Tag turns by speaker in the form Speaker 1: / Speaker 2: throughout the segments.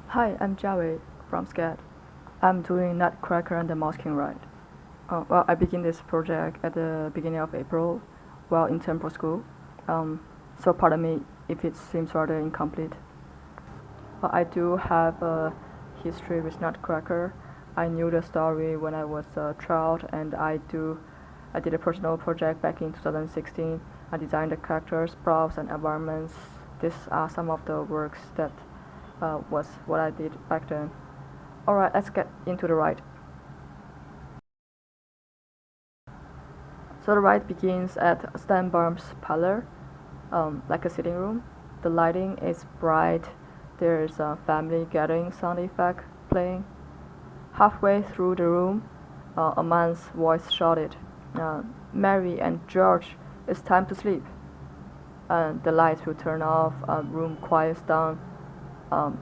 Speaker 1: Hi, I'm Jiawei from SCAD. I'm doing Nutcracker and the Mouse King ride. Well, I began this project at the beginning of April while in temple school. So pardon me if it seems rather incomplete. I do have a history with Nutcracker. I knew the story when I was a child, and I did a personal project back in 2016. I designed the characters, props, and environments. These are some of the works that was what I did back then. Alright, let's get into the ride. So the ride begins at Stanbarm's parlor, like a sitting room. The lighting is bright. There's a family gathering sound effect playing. Halfway through the room, a man's voice shouted, Mary and George, it's time to sleep. And the lights will turn off, room quiets down. Um,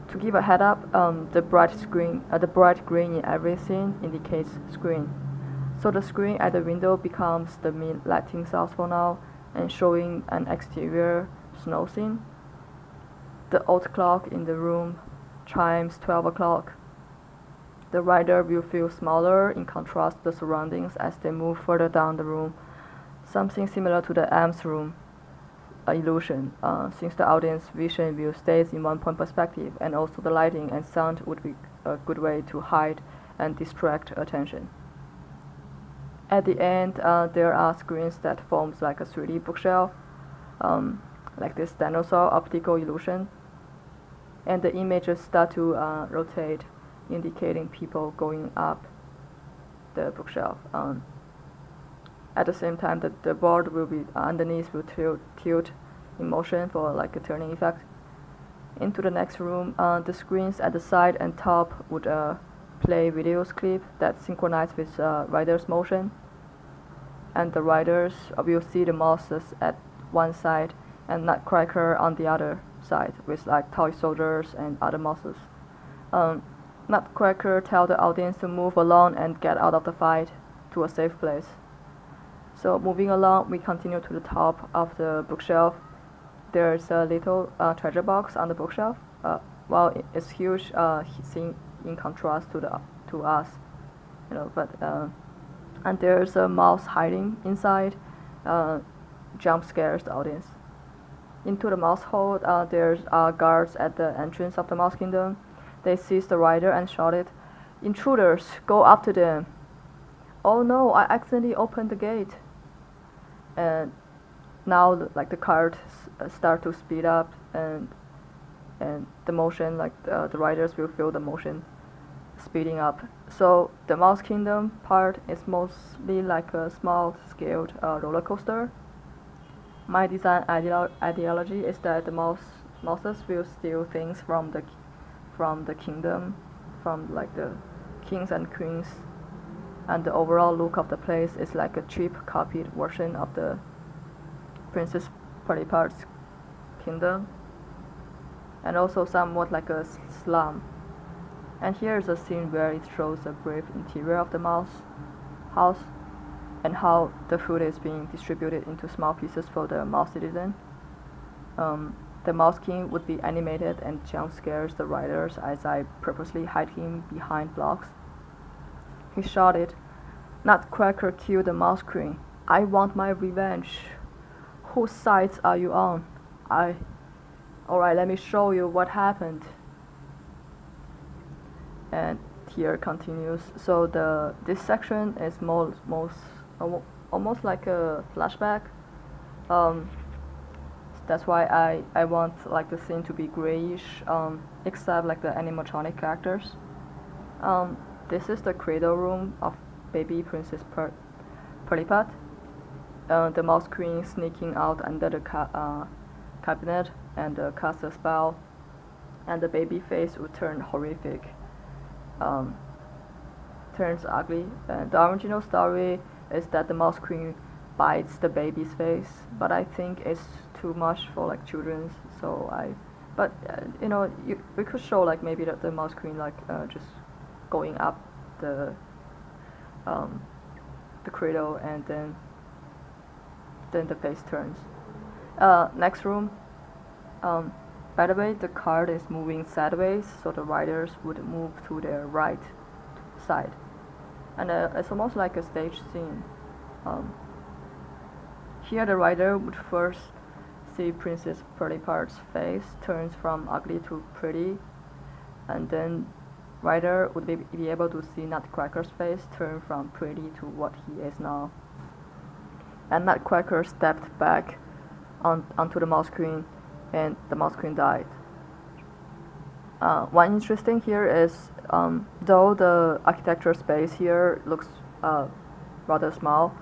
Speaker 1: to give a head up, the bright green in every scene indicates screen. So the screen at the window becomes the main lighting source for now, and showing an exterior snow scene. The old clock in the room chimes 12 o'clock. The rider will feel smaller in contrast to the surroundings as they move further down the room, something similar to the M's room illusion, since the audience vision will stay in one point perspective, and also the lighting and sound would be a good way to hide and distract attention. At the end, there are screens that forms like a 3D bookshelf, like this dinosaur optical illusion, and the images start to rotate, indicating people going up the bookshelf. At the same time, the board will be underneath will tilt in motion for like a turning effect. Into the next room, the screens at the side and top would play videos clip that synchronize with rider's motion, and the riders will see the mouses at one side and Nutcracker on the other side with like toy soldiers and other mouses. Nutcracker tell the audience to move along and get out of the fight to a safe place. So moving along, we continue to the top of the bookshelf. There's a little treasure box on the bookshelf. Well, it's huge, seen in contrast to us, But and there's a mouse hiding inside, jump scares the audience. Into the mouse hole, there's guards at the entrance of the Mouse Kingdom. They seized the rider and shouted, "Intruders, go after them!" Oh no, I accidentally opened the gate. And now like the cart start to speed up, and the motion, like the riders will feel the motion speeding up. So the Mouse Kingdom part is mostly like a small scaled roller coaster. My design ideology is that the mouses will steal things from the kingdom, from like the kings and queens, and the overall look of the place is like a cheap copied version of the Princess Paripart's kingdom, and also somewhat like a slum. And here is a scene where it shows a brief interior of the mouse house and how the food is being distributed into small pieces for the mouse citizen. The Mouse King would be animated and jump scares the riders as I purposely hide him behind blocks. He shouted, "Nutcracker killed the Mouse Queen. I want my revenge. Whose sides are you on?" Alright, let me show you what happened. And here continues. So this section is almost like a flashback. That's why I want like the scene to be grayish, except like the animatronic characters. This is the cradle room of baby Princess Perlipat. The Mouse Queen sneaking out under the cabinet and cast a spell, and the baby face would turn horrific, turns ugly. And the original story is that the Mouse Queen bites the baby's face, but I think it's too much for like children's. But we could show like maybe the Mouse Queen like just going up the cradle, and then the face turns. Next room, By the way, the card is moving sideways, so the riders would move to their right side. And it's almost like a stage scene. Here the rider would first see Princess Prettypart's face turns from ugly to pretty, and then rider would be able to see Nutcracker's face turn from pretty to what he is now. And Nutcracker stepped back onto the Mouse Queen, and the Mouse Queen died. One interesting here is, though the architecture space here looks rather small,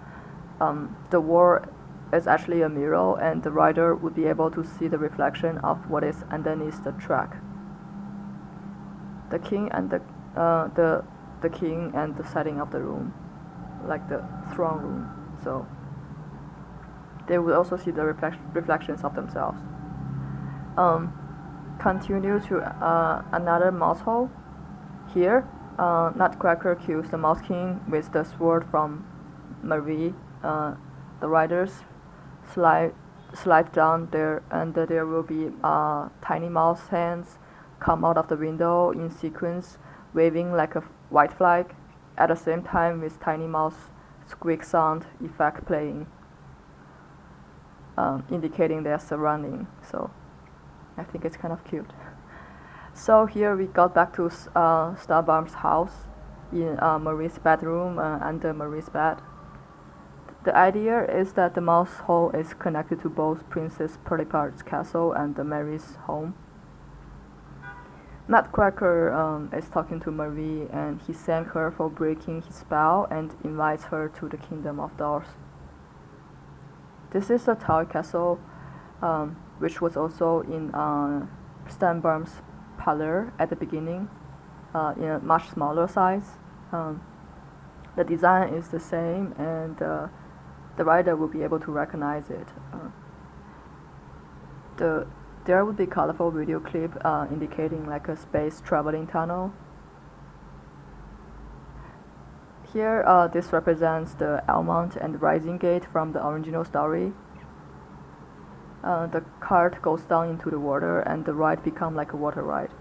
Speaker 1: the wall is actually a mirror, and the rider would be able to see the reflection of what is underneath the track. The king and the king and the setting of the room, like the throne room. So they would also see the reflections of themselves. Continue to another mouse hole. Here, Nutcracker kills the Mouse King with the sword from Marie. The riders slide down there, and there will be tiny mouse hands come out of the window in sequence, waving like a white flag, at the same time with tiny mouse squeak sound effect playing, indicating their surrounding. So I think it's kind of cute. So here we got back to Starbaum's house in Marie's bedroom under Marie's bed. The idea is that the mouse hole is connected to both Princess Prettypart's castle and Marie's home. Nutcracker is talking to Marie, and he thanks her for breaking his spell and invites her to the Kingdom of Dolls. This is a toy castle, which was also in Starbaum's parlor at the beginning, in a much smaller size. The design is the same, and the rider will be able to recognize it. There would be colorful video clip indicating like a space traveling tunnel. Here, this represents the Almond and Rising Gate from the original story. The cart goes down into the water, and the ride becomes like a water ride.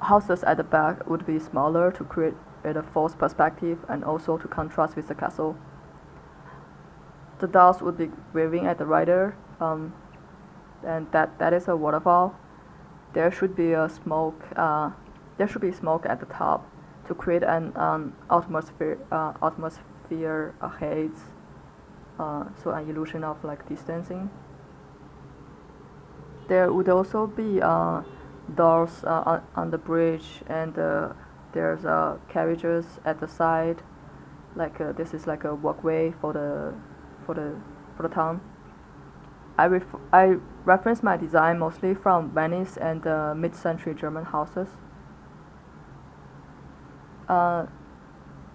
Speaker 1: Houses at the back would be smaller to create a false perspective and also to contrast with the castle. The dolls would be waving at the rider, and that is a waterfall. There should be smoke at the top to create an atmosphere haze, so an illusion of like distancing. There would also be doors on the bridge, and there's carriages at the side. Like this is like a walkway for the town. I reference my design mostly from Venice and mid-century German houses.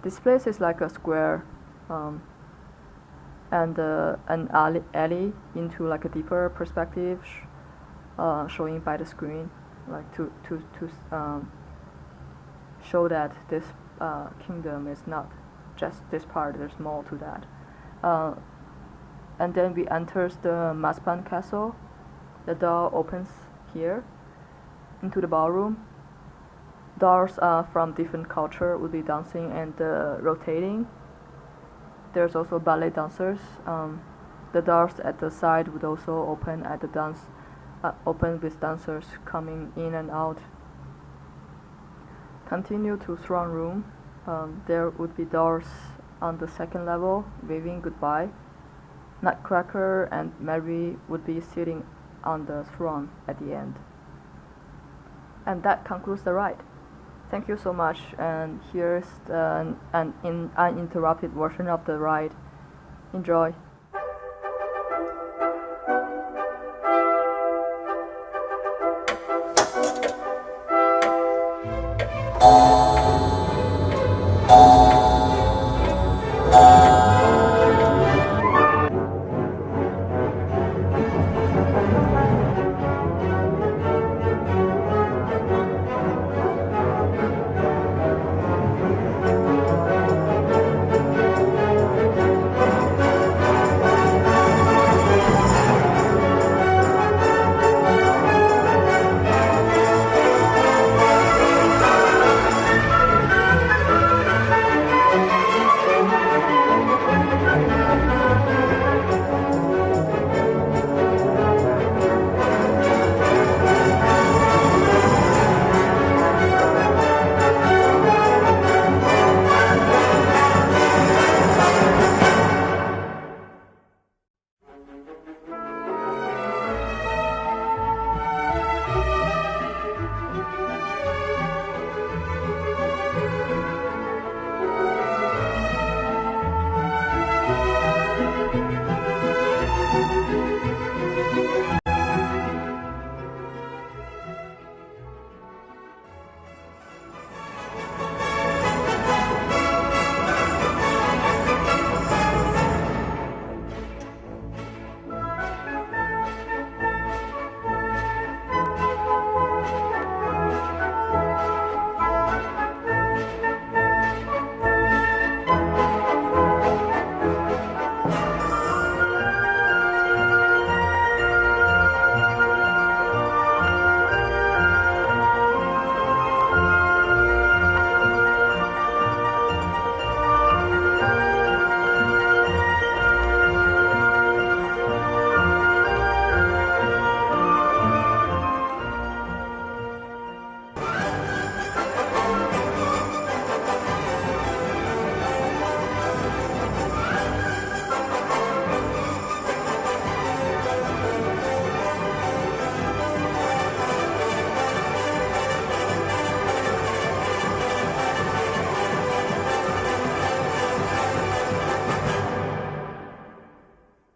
Speaker 1: This place is like a square, and an alley into like a deeper perspective, showing by the screen, like to show that this kingdom is not just this part. There's more to that. And then we enter the Maspan Castle. The door opens here into the ballroom. Dolls from different culture will be dancing and rotating. There's also ballet dancers. The doors at the side would also open at the open with dancers coming in and out. Continue to throne room. There would be doors on the second level, waving goodbye. Nutcracker and Mary would be sitting on the throne at the end. And that concludes the ride. Thank you so much, and here's an uninterrupted version of the ride. Enjoy.